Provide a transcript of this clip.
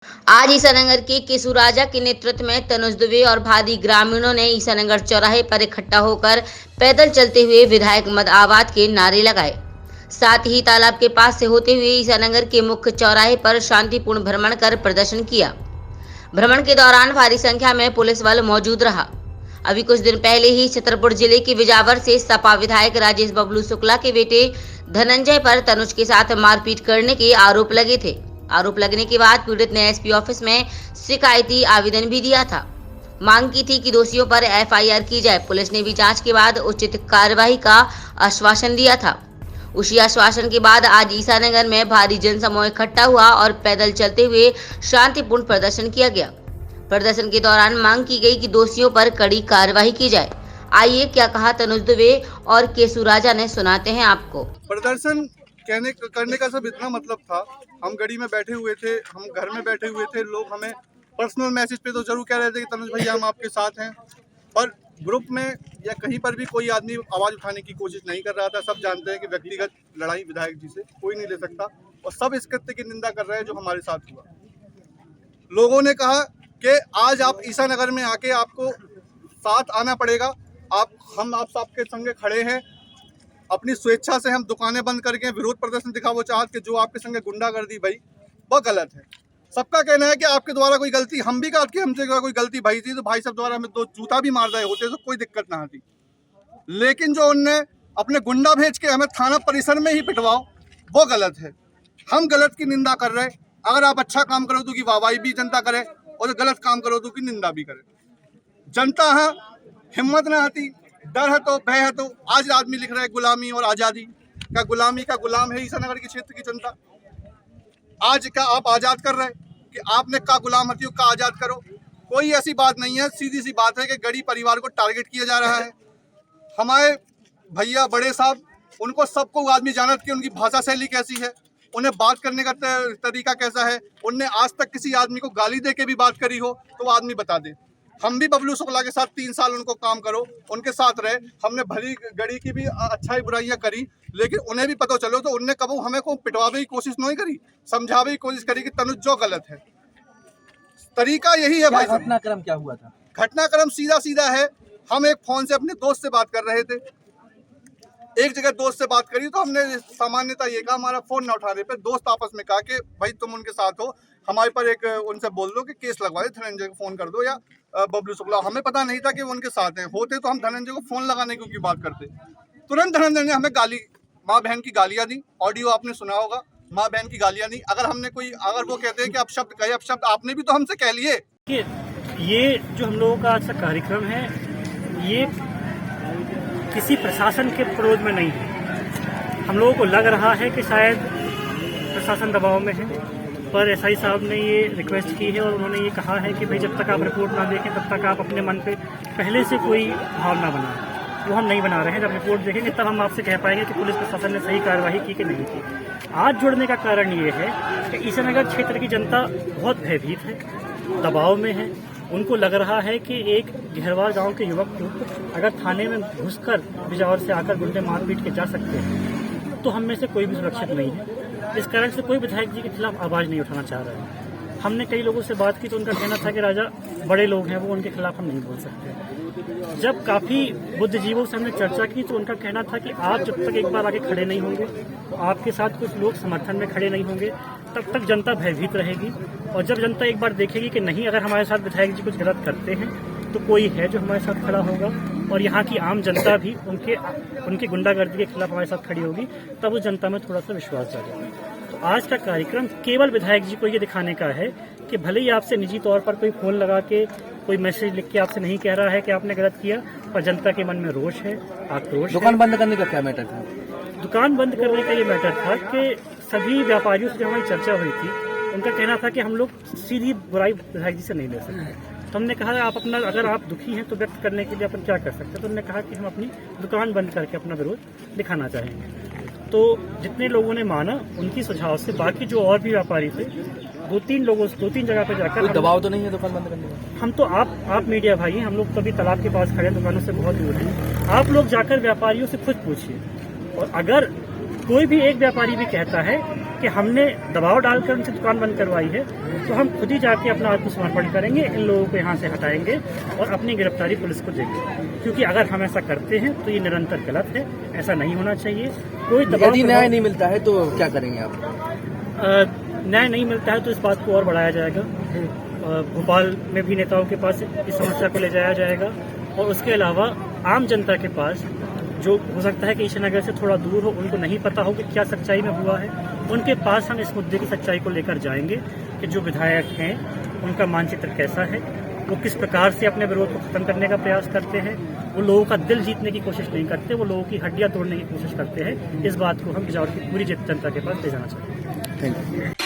आज ईसानगर के केसुराजा के नेतृत्व में तनुज दुबे और भारी ग्रामीणों ने ईसानगर चौराहे पर इकट्ठा होकर पैदल चलते हुए विधायक मदावाद के नारे लगाए। साथ ही तालाब के पास से होते हुए ईसानगर के मुख्य चौराहे पर शांतिपूर्ण भ्रमण कर प्रदर्शन किया। भ्रमण के दौरान भारी संख्या में पुलिस बल मौजूद रहा। अभी कुछ दिन पहले ही छतरपुर जिले के बिजावर से सपा विधायक राजेश बबलू शुक्ला के बेटे धनंजय पर तनुज के साथ मारपीट करने के आरोप लगे थे। आरोप लगने के बाद पीड़ित ने एसपी ऑफिस में शिकायती आवेदन भी दिया था। मांग की थी कि दोषियों पर एफआईआर की जाए। पुलिस ने भी जांच के बाद उचित कार्रवाई का आश्वासन दिया था। उसी आश्वासन के बाद आज ईसानगर में भारी जनसमूह इकट्ठा हुआ और पैदल चलते हुए शांतिपूर्ण प्रदर्शन किया गया। प्रदर्शन के दौरान मांग की गई कि दोषियों पर कड़ी कार्रवाई की जाए। आइए क्या कहा तनुज दुबे और केसुराजा ने, सुनाते हैं आपको। प्रदर्शन करने का सब इतना मतलब था, हम गाड़ी में बैठे हुए थे, हम घर में बैठे हुए थे, लोग हमें पर्सनल मैसेज पे तो जरूर कह रहे थे कि तनुज भैया हम आपके साथ हैं, पर ग्रुप में या कहीं पर भी कोई आदमी आवाज उठाने की कोशिश नहीं कर रहा था। सब जानते हैं कि व्यक्तिगत लड़ाई विधायक जी से कोई नहीं ले सकता और सब इस कृत्य की निंदा कर रहे हैं जो हमारे साथ हुआ। लोगों ने कहा कि आज आप ईसानगर में आके आपको साथ आना पड़ेगा, हम आप सबके संगे खड़े हैं। अपनी स्वेच्छा से हम दुकानें बंद करके विरोध प्रदर्शन दिखा वो चाहत कि जो आपके संगे गुंडागर्दी भाई वो गलत है। सबका कहना है कि आपके द्वारा कोई गलती, हम भी कहते हमसे कोई गलती भाई थी तो भाई सब द्वारा हमें 2 जूता भी मार रहे होते तो कोई दिक्कत ना आती, लेकिन जो उनने अपने गुंडा भेज के हमें थाना परिसर में ही पिटवाओ वो गलत है। हम गलत की निंदा कर रहे। अगर आप अच्छा काम करो तो की वाहवाही भी जनता करे और गलत काम करो तो की निंदा भी करे। जनता है, हिम्मत ना आती, डर है तो भय है तो आज आदमी लिख रहा है गुलामी और आज़ादी का, गुलामी का गुलाम है ईसानगर के क्षेत्र की जनता। आज का आप आज़ाद कर रहे हैं कि आपने का गुलाम हथियो का आज़ाद करो, कोई ऐसी बात नहीं है। सीधी सी बात है कि गरीब परिवार को टारगेट किया जा रहा है। हमारे भैया बड़े साहब, उनको सबको आदमी जानत कि उनकी भाषा शैली कैसी है, उन्हें बात करने का तरीका कैसा है। उनने आज तक किसी आदमी को गाली दे के भी बात करी हो तो वो आदमी बता दे। हम भी बबलू शुक्ला के साथ 3 साल उनको काम करो, उनके साथ रहे, हमने भली गड़ी की भी अच्छाई बुराइयां करी, लेकिन उन्हें भी पता चलो तो उनने कभी हमें को पिटवावे की कोशिश नहीं करी, समझावे की कोशिश करी कि तनुज जो गलत है। तरीका यही है भाई। घटनाक्रम क्या हुआ था? घटनाक्रम सीधा सीधा है। हम एक फोन से अपने दोस्त से बात कर रहे थे, एक जगह दोस्त से बात करी तो हमने सामान्यता ये कहा, हमारा फोन ना उठा रहे पे दोस्त आपस में कहा कि भाई तुम उनके साथ हो, हमारे पर एक उनसे बोल दो कि केस लगवा दे, धनंजय को फोन कर दो या बबलू शुक्ला। हमें पता नहीं था कि वो उनके साथ हैं, होते तो हम धनंजय को फोन लगाने की बात करते। तुरंत धनंजय ने हमें गाली, माँ बहन की गालियां दी। ऑडियो आपने सुना होगा, माँ बहन की गालियां दी। अगर वो कहते हैं कि आप शब्द कहे, अब शब्द आपने भी तो हमसे कह लिए। ये जो हम लोगों का आज का कार्यक्रम है, ये किसी प्रशासन के विरोध में नहीं है। हम लोगों को लग रहा है कि शायद प्रशासन दबाव में है, पर एसआई साहब ने ये रिक्वेस्ट की है और उन्होंने ये कहा है कि भाई जब तक आप रिपोर्ट ना देखें तब तक आप अपने मन पे पहले से कोई भाव ना बनाएं। वो हम नहीं बना रहे हैं। जब रिपोर्ट देखेंगे तब हम आपसे कह पाएंगे कि पुलिस प्रशासन ने सही कार्रवाई की कि नहीं की। आज जुड़ने का कारण ये है कि ईसानगर क्षेत्र की जनता बहुत भयभीत है, दबाव में है। उनको लग रहा है कि एक घेरवार गांव के युवक अगर थाने में घुसकर बिजावर से आकर गुंडे मार पीट के जा सकते हैं तो हम में से कोई भी सुरक्षित नहीं है। इस कारण से कोई विधायक जी के खिलाफ आवाज नहीं उठाना चाह रहा है। हमने कई लोगों से बात की तो उनका कहना था कि राजा बड़े लोग हैं, वो उनके खिलाफ हम नहीं बोल सकते। जब काफी बुद्धिजीवों से हमने चर्चा की तो उनका कहना था कि आप जब तक एक बार आगे खड़े नहीं होंगे, आपके साथ कुछ लोग समर्थन में खड़े नहीं होंगे, तब तक जनता भयभीत रहेगी। और जब जनता एक बार देखेगी कि नहीं, अगर हमारे साथ विधायक जी कुछ गलत करते हैं तो कोई है जो हमारे साथ खड़ा होगा और यहाँ की आम जनता भी उनके गुंडागर्दी के खिलाफ हमारे साथ खड़ी होगी, तब उस जनता में थोड़ा सा विश्वास जाएगा। तो आज का कार्यक्रम केवल विधायक जी को ये दिखाने का है कि भले ही आपसे निजी तौर पर कोई फोन लगा के कोई मैसेज लिख के आपसे नहीं कह रहा है कि आपने गलत किया, पर जनता के मन में रोष है, आक्रोश। दुकान बंद करने का क्या मैटर था? दुकान बंद करने का ये मैटर था कि सभी व्यापारियों से जो हमारी चर्चा हुई थी, उनका कहना था कि हम लोग सीधी बुराई विधायक जी से नहीं ले सकते। तो हमने कहा आप अपना, अगर आप दुखी हैं तो व्यक्त करने के लिए अपन क्या कर सकते हैं। तो उन्होंने कहा कि हम अपनी दुकान बंद करके अपना विरोध दिखाना चाहेंगे। तो जितने लोगों ने माना उनकी सुझाव से, बाकी जो और भी व्यापारी थे, 2-3 जगह पर जाकर, दबाव तो नहीं है दुकान बंद करने का? हम तो आप मीडिया भाई हैं, हम लोग तो अभी तालाब के पास खड़े हैं, दुकानों से बहुत दूर हैं। आप लोग जाकर व्यापारियों से खुद पूछिए, और अगर कोई भी एक व्यापारी भी कहता है कि हमने दबाव डालकर उनसे दुकान बंद करवाई है, तो हम खुद ही जाके अपना आत्मसमर्पण करेंगे, इन लोगों को यहाँ से हटाएंगे और अपनी गिरफ्तारी पुलिस को देंगे। क्योंकि अगर हम ऐसा करते हैं तो ये निरंतर गलत है, ऐसा नहीं होना चाहिए। कोई दबाव यदि न्याय नहीं मिलता है तो क्या करेंगे आप? न्याय नहीं मिलता है तो इस बात को और बढ़ाया जाएगा। भोपाल में भी नेताओं के पास इस समस्या को ले जाया जाएगा और उसके अलावा आम जनता के पास, जो हो सकता है कि ईशानगर से थोड़ा दूर हो, उनको नहीं पता हो कि क्या सच्चाई में हुआ है, उनके पास हम इस मुद्दे की सच्चाई को लेकर जाएंगे कि जो विधायक हैं उनका मानचित्र कैसा है, वो किस प्रकार से अपने विरोध को खत्म करने का प्रयास करते हैं, वो लोगों का दिल जीतने की कोशिश नहीं करते, वो लोगों की हड्डियां तोड़ने की कोशिश करते हैं। इस बात को हम बिजौर की पूरी जनता के पास ले जाना चाहते हैं। Thank you.